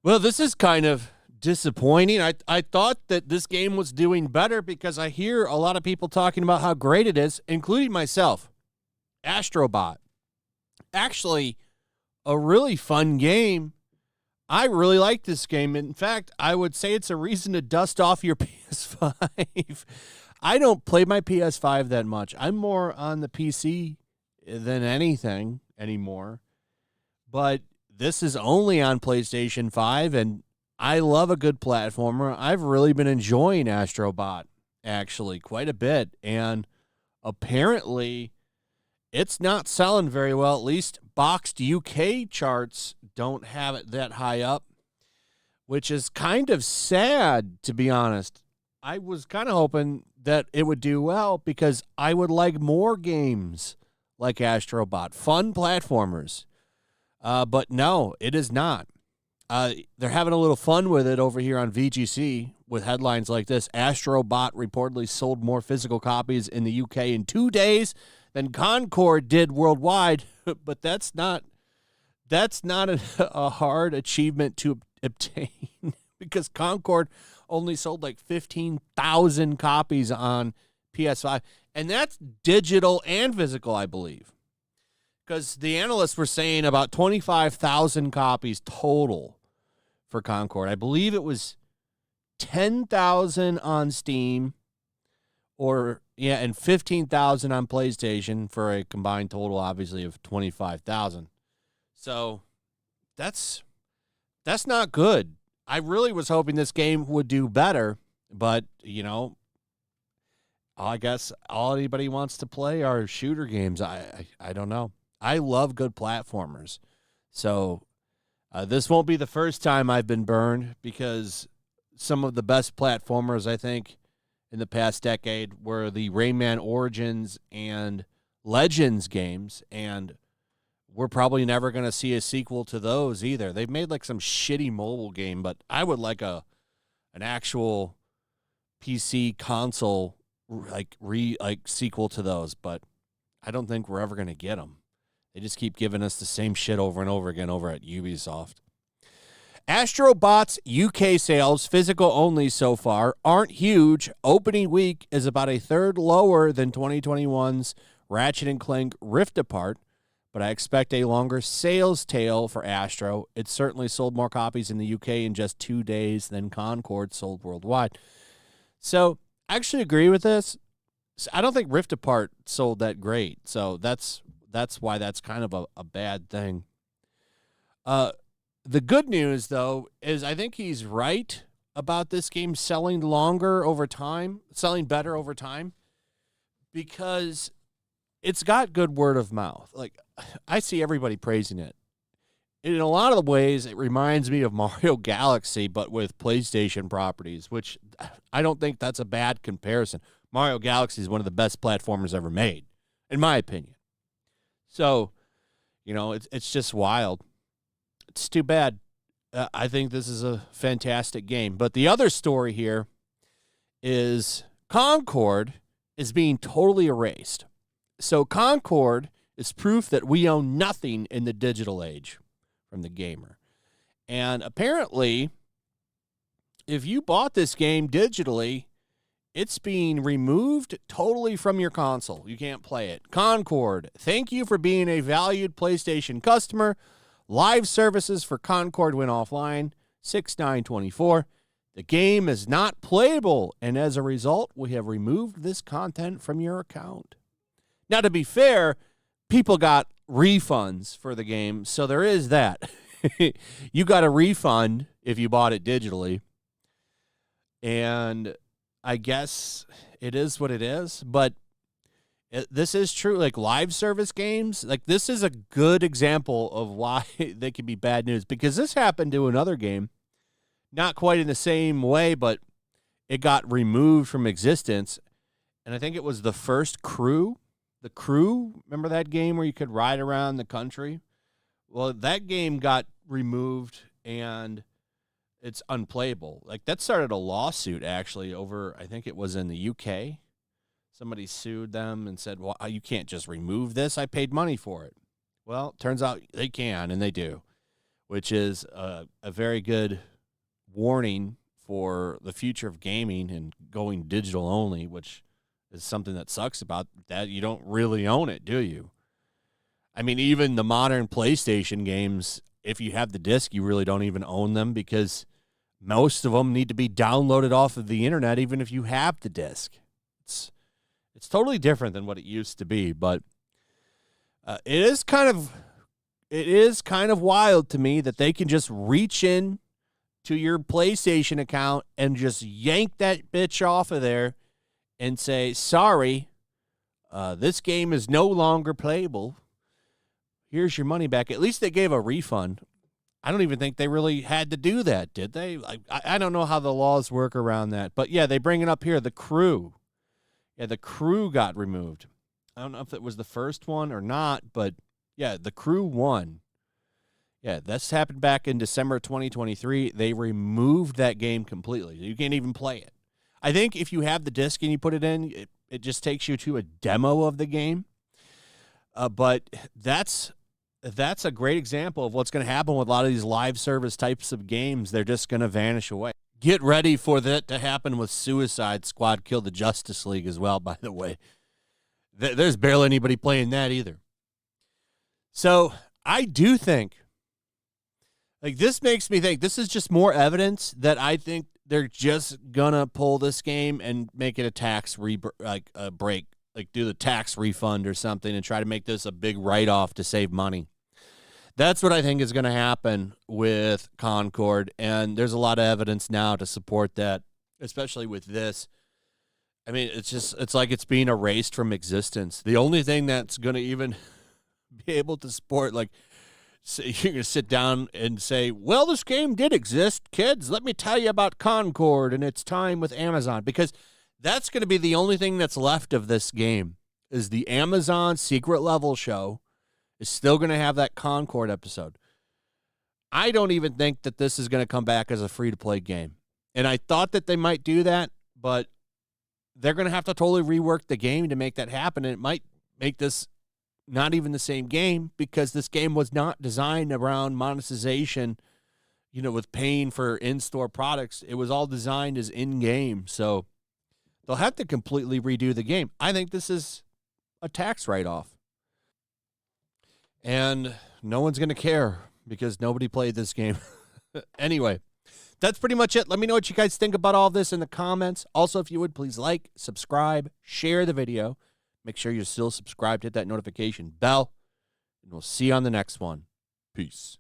Well, this is kind of disappointing. I thought that this game was doing better because I hear a lot of people talking about how great it is, including myself. Astro Bot. Actually, a really fun game. I really like this game. In fact, I would say it's a reason to dust off your PS5. I don't play my PS5 that much. I'm more on the PC than anything anymore. But this is only on PlayStation 5, and I love a good platformer. I've really been enjoying Astro Bot, actually, quite a bit. And apparently, it's not selling very well. At least boxed UK charts don't have it that high up, which is kind of sad, to be honest. I was kind of hoping that it would do well because I would like more games like Astro Bot, fun platformers. But no, it is not. They're having a little fun with it over here on VGC with headlines like this. Astro Bot reportedly sold more physical copies in the UK in 2 days than Concord did worldwide. But that's not a hard achievement to obtain because Concord only sold like 15,000 copies on PS5. And that's digital and physical, I believe. Because the analysts were saying about 25,000 copies total for Concord. I believe it was 10,000 on Steam and 15,000 on PlayStation for a combined total, obviously, of 25,000. So that's not good. I really was hoping this game would do better, but, I guess all anybody wants to play are shooter games. I don't know. I love good platformers. So this won't be the first time I've been burned because some of the best platformers, I think, in the past decade were the Rayman Origins and Legends games, and we're probably never going to see a sequel to those either. They've made like some shitty mobile game, but I would like an actual PC console sequel to those, but I don't think we're ever going to get them. They just keep giving us the same shit over and over again over at Ubisoft. Astro Bot's UK sales, physical only so far, aren't huge. Opening week is about a third lower than 2021's Ratchet & Clank Rift Apart, but I expect a longer sales tail for Astro. It certainly sold more copies in the UK in just 2 days than Concord sold worldwide. So I actually agree with this. I don't think Rift Apart sold that great, so that's why that's kind of a bad thing. The good news, though, is I think he's right about this game selling better over time, because it's got good word of mouth. Like, I see everybody praising it. In a lot of the ways, it reminds me of Mario Galaxy, but with PlayStation properties, which I don't think that's a bad comparison. Mario Galaxy is one of the best platformers ever made, in my opinion. So, it's just wild. It's too bad. I think this is a fantastic game. But the other story here is Concord is being totally erased. So Concord is proof that we own nothing in the digital age from the gamer. And apparently, if you bought this game digitally, it's being removed totally from your console. You can't play it. Concord, thank you for being a valued PlayStation customer. Live services for Concord went offline 6/9/24. The game is not playable, and as a result, we have removed this content from your account. Now, to be fair, people got refunds for the game, so there is that. You got a refund if you bought it digitally, and I guess it is what it is, but this is true. Like live service games, like this is a good example of why they can be bad news, because this happened to another game, not quite in the same way, but it got removed from existence. And I think it was the first Crew. The Crew, remember that game where you could ride around the country? Well, that game got removed and it's unplayable. Like that started a lawsuit actually over, I think it was in the UK. somebody sued them and said, well, you can't just remove this. I paid money for it. Well, turns out they can, and they do, which is a very good warning for the future of gaming and going digital only, which is something that sucks about that. You don't really own it, do you? I mean, even the modern PlayStation games, if you have the disc, you really don't even own them because most of them need to be downloaded off of the internet, even if you have the disc. It's totally different than what it used to be, but it is kind of wild to me that they can just reach in to your PlayStation account and just yank that bitch off of there and say, sorry, this game is no longer playable. Here's your money back. At least they gave a refund. I don't even think they really had to do that, did they? I don't know how the laws work around that. But, yeah, they bring it up here, the Crew. Yeah, the Crew got removed. I don't know if it was the first one or not, but, yeah, the Crew won. Yeah, this happened back in December 2023. They removed that game completely. You can't even play it. I think if you have the disc and you put it in, it just takes you to a demo of the game. But that's a great example of what's going to happen with a lot of these live service types of games. They're just going to vanish away. Get ready for that to happen with Suicide Squad Kill the Justice League as well, by the way. There's barely anybody playing that either. So I do think, this makes me think this is just more evidence that I think they're just going to pull this game and make it a tax break, do the tax refund or something and try to make this a big write-off to save money. That's what I think is going to happen with Concord, and there's a lot of evidence now to support that, especially with this. I mean, it's like it's being erased from existence. The only thing that's going to even be able to support, so you're going to sit down and say, well, this game did exist. Kids, let me tell you about Concord and its time with Amazon, because that's going to be the only thing that's left of this game is the Amazon secret level show is still going to have that Concord episode. I don't even think that this is going to come back as a free-to-play game. And I thought that they might do that, but they're going to have to totally rework the game to make that happen, and it might make this not even the same game because this game was not designed around monetization, with paying for in-store products. It was all designed as in-game, so they'll have to completely redo the game. I think this is a tax write-off. And no one's going to care because nobody played this game. Anyway, that's pretty much it. Let me know what you guys think about all this in the comments. Also, if you would, please like, subscribe, share the video. Make sure you're still subscribed. Hit that notification bell. And we'll see you on the next one. Peace.